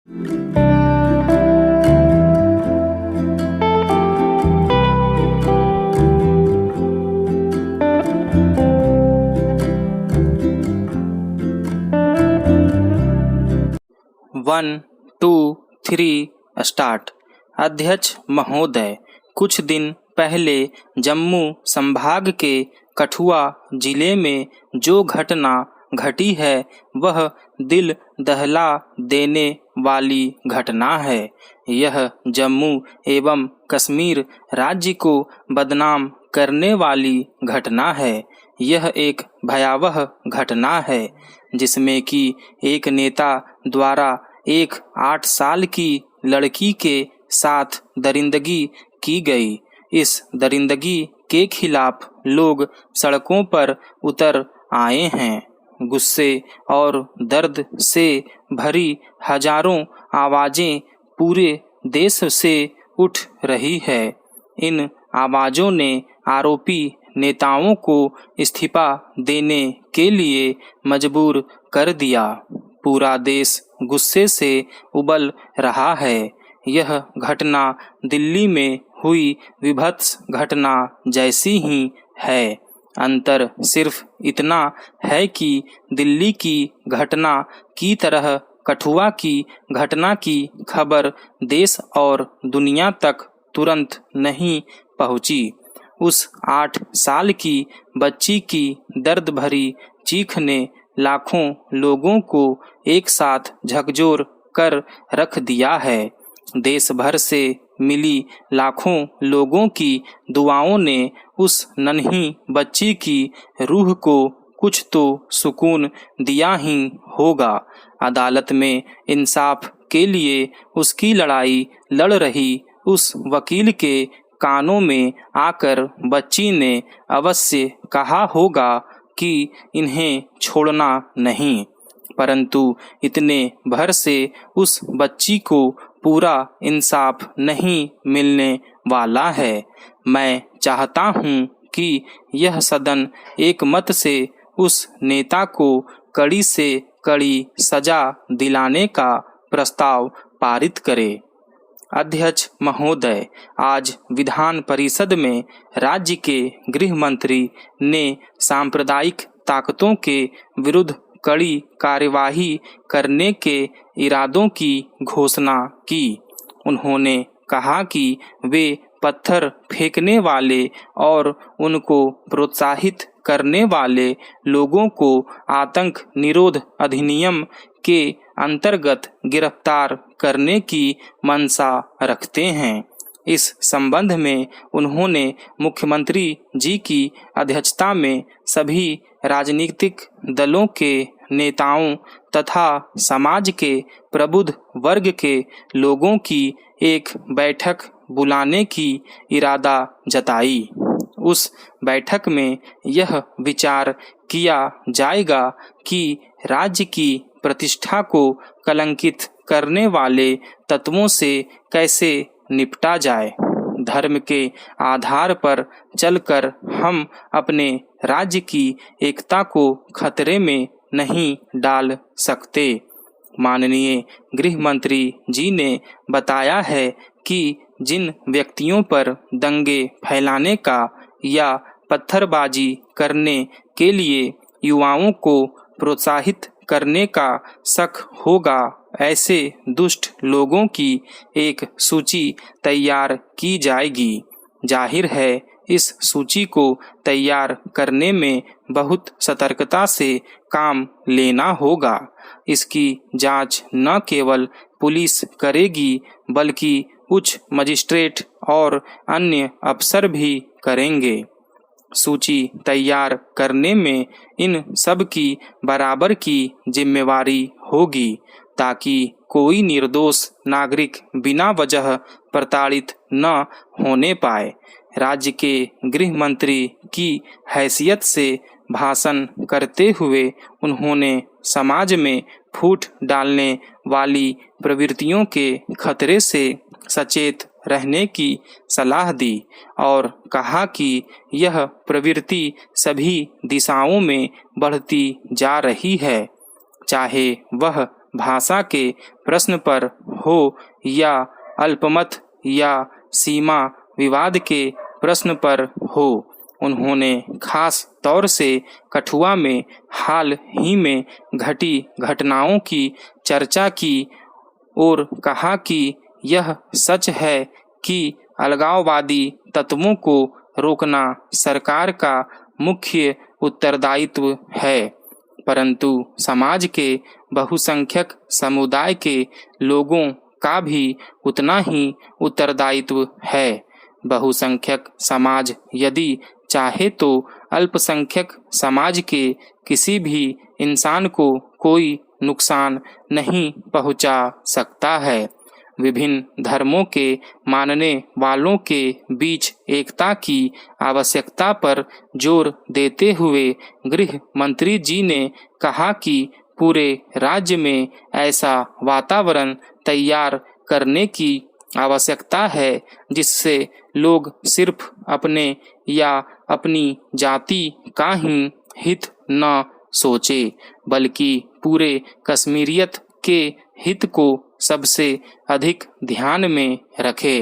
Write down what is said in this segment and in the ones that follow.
1, 2, 3 start. अध्यक्ष महोदय, कुछ दिन पहले जम्मू संभाग के कठुआ जिले में जो घटना घटी है वह दिल दहला देने वाली घटना है। यह जम्मू एवं कश्मीर राज्य को बदनाम करने वाली घटना है। यह एक भयावह घटना है जिसमें कि एक नेता द्वारा एक 8 साल की लड़की के साथ दरिंदगी की गई। इस दरिंदगी के खिलाफ लोग सड़कों पर उतर आए हैं। गुस्से और दर्द से भरी हजारों आवाजें पूरे देश से उठ रही है। इन आवाजों ने आरोपी नेताओं को इस्तीफा देने के लिए मजबूर कर दिया। पूरा देश गुस्से से उबल रहा है। यह घटना दिल्ली में हुई विभत्स घटना जैसी ही है। अंतर सिर्फ इतना है कि दिल्ली की घटना की तरह कठुआ की घटना की खबर देश और दुनिया तक तुरंत नहीं पहुंची। उस 8 साल की बच्ची की दर्द भरी चीख ने लाखों लोगों को एक साथ झकझोर कर रख दिया है। देश भर से मिली लाखों लोगों की दुआओं ने उस नन्ही बच्ची की रूह को कुछ तो सुकून दिया ही होगा। अदालत में इंसाफ के लिए उसकी लड़ाई लड़ रही उस वकील के कानों में आकर बच्ची ने अवश्य कहा होगा कि इन्हें छोड़ना नहीं, परंतु इतने भर से उस बच्ची को पूरा इंसाफ नहीं मिलने वाला है। मैं चाहता हूँ कि यह सदन एक मत से उस नेता को कड़ी से कड़ी सजा दिलाने का प्रस्ताव पारित करे। अध्यक्ष महोदय, आज विधान परिषद में राज्य के गृह मंत्री ने सांप्रदायिक ताकतों के विरुद्ध कड़ी कार्यवाही करने के इरादों की घोषणा की। उन्होंने कहा कि वे पत्थर फेंकने वाले और उनको प्रोत्साहित करने वाले लोगों को आतंक निरोध अधिनियम के अंतर्गत गिरफ्तार करने की मंशा रखते हैं। इस संबंध में उन्होंने मुख्यमंत्री जी की अध्यक्षता में सभी राजनीतिक दलों के नेताओं तथा समाज के प्रबुद्ध वर्ग के लोगों की एक बैठक बुलाने की इरादा जताई। उस बैठक में यह विचार किया जाएगा कि राज्य की प्रतिष्ठा को कलंकित करने वाले तत्वों से कैसे निपटा जाए। धर्म के आधार पर चलकर हम अपने राज्य की एकता को खतरे में नहीं डाल सकते। माननीय गृह मंत्री जी ने बताया है कि जिन व्यक्तियों पर दंगे फैलाने का या पत्थरबाजी करने के लिए युवाओं को प्रोत्साहित करने का शक होगा, ऐसे दुष्ट लोगों की एक सूची तैयार की जाएगी। जाहिर है इस सूची को तैयार करने में बहुत सतर्कता से काम लेना होगा। इसकी जांच न केवल पुलिस करेगी बल्कि उच्च मजिस्ट्रेट और अन्य अफसर भी करेंगे। सूची तैयार करने में इन सब की बराबर की जिम्मेवारी होगी ताकि कोई निर्दोष नागरिक बिना वजह प्रताड़ित न होने पाए। राज्य के गृह मंत्री की हैसियत से भाषण करते हुए उन्होंने समाज में फूट डालने वाली प्रवृत्तियों के खतरे से सचेत रहने की सलाह दी और कहा कि यह प्रवृत्ति सभी दिशाओं में बढ़ती जा रही है, चाहे वह भाषा के प्रश्न पर हो या अल्पमत या सीमा विवाद के प्रश्न पर हो, उन्होंने खास तौर से कठुआ में हाल ही में घटी घटनाओं की चर्चा की और कहा कि यह सच है कि अलगाववादी तत्वों को रोकना सरकार का मुख्य उत्तरदायित्व है, परंतु समाज के बहुसंख्यक समुदाय के लोगों का भी उतना ही उत्तरदायित्व है। बहुसंख्यक समाज यदि चाहे तो अल्पसंख्यक समाज के किसी भी इंसान को कोई नुकसान नहीं पहुंचा सकता है। विभिन्न धर्मों के मानने वालों के बीच एकता की आवश्यकता पर जोर देते हुए गृह मंत्री जी ने कहा कि पूरे राज्य में ऐसा वातावरण तैयार करने की आवश्यकता है जिससे लोग सिर्फ अपने या अपनी जाति का ही हित न सोचे, बल्कि पूरे कश्मीरियत के हित को सबसे अधिक ध्यान में रखे।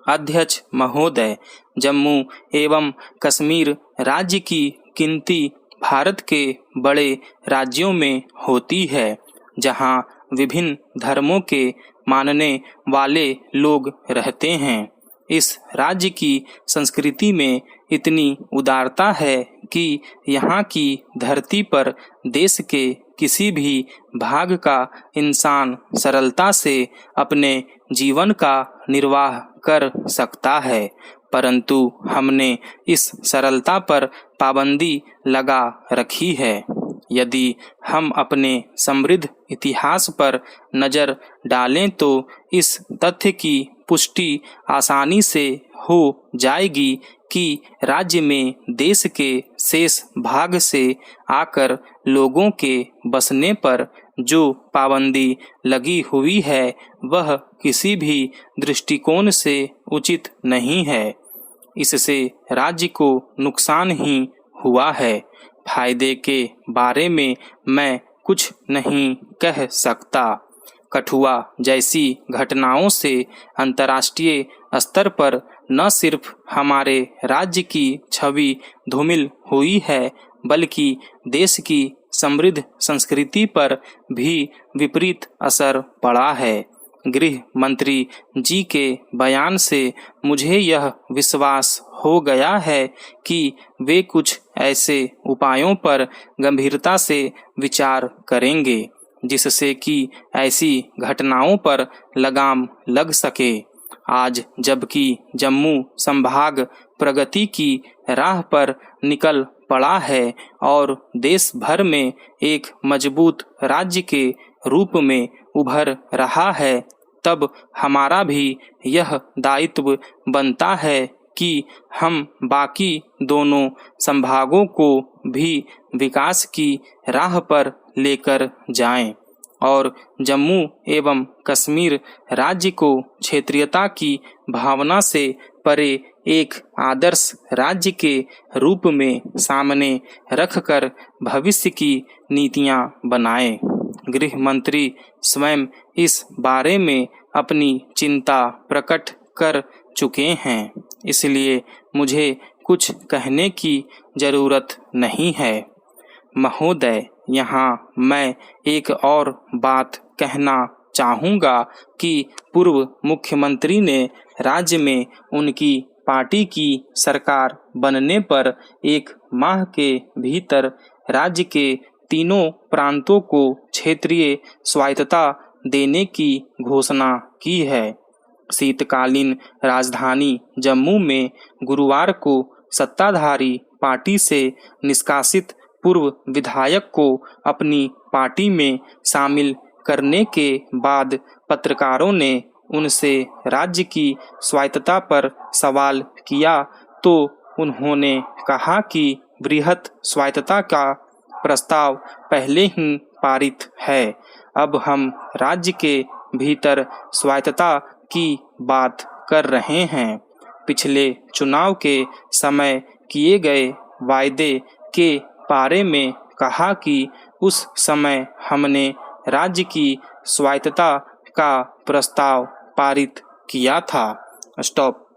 अध्यक्ष महोदय, जम्मू एवं कश्मीर राज्य की गिनती भारत के बड़े राज्यों में होती है, जहां विभिन्न धर्मों के मानने वाले लोग रहते हैं। इस राज्य की संस्कृति में इतनी उदारता है कि यहाँ की धरती पर देश के किसी भी भाग का इंसान सरलता से अपने जीवन का निर्वाह कर सकता है, परंतु हमने इस सरलता पर पाबंदी लगा रखी है। यदि हम अपने समृद्ध इतिहास पर नज़र डालें तो इस तथ्य की पुष्टि आसानी से हो जाएगी कि राज्य में देश के शेष भाग से आकर लोगों के बसने पर जो पाबंदी लगी हुई है वह किसी भी दृष्टिकोण से उचित नहीं है। इससे राज्य को नुकसान ही हुआ है। फायदे के बारे में मैं कुछ नहीं कह सकता। कठुआ जैसी घटनाओं से अंतर्राष्ट्रीय स्तर पर न सिर्फ हमारे राज्य की छवि धूमिल हुई है, बल्कि देश की समृद्ध संस्कृति पर भी विपरीत असर पड़ा है। गृह मंत्री जी के बयान से मुझे यह विश्वास हो गया है कि वे कुछ ऐसे उपायों पर गंभीरता से विचार करेंगे जिससे कि ऐसी घटनाओं पर लगाम लग सके। आज जबकि जम्मू संभाग प्रगति की राह पर निकल पड़ा है और देश भर में एक मजबूत राज्य के रूप में उभर रहा है, तब हमारा भी यह दायित्व बनता है कि हम बाकी दोनों संभागों को भी विकास की राह पर लेकर जाएं और जम्मू एवं कश्मीर राज्य को क्षेत्रीयता की भावना से परे एक आदर्श राज्य के रूप में सामने रखकर भविष्य की नीतियां बनाएं। गृह मंत्री स्वयं इस बारे में अपनी चिंता प्रकट कर चुके हैं, इसलिए मुझे कुछ कहने की जरूरत नहीं है। महोदय, यहाँ मैं एक और बात कहना चाहूँगा कि पूर्व मुख्यमंत्री ने राज्य में उनकी पार्टी की सरकार बनने पर 1 माह के भीतर राज्य के तीनों प्रांतों को क्षेत्रीय स्वायत्तता देने की घोषणा की है। शीतकालीन राजधानी जम्मू में गुरुवार को सत्ताधारी पार्टी से निष्कासित पूर्व विधायक को अपनी पार्टी में शामिल करने के बाद पत्रकारों ने उनसे राज्य की स्वायत्तता पर सवाल किया तो उन्होंने कहा कि बृहत स्वायत्तता का प्रस्ताव पहले ही पारित है। अब हम राज्य के भीतर स्वायत्तता की बात कर रहे हैं। पिछले चुनाव के समय किए गए वायदे के बारे में कहा कि उस समय हमने राज्य की स्वायत्तता का प्रस्ताव पारित किया था। स्टॉप।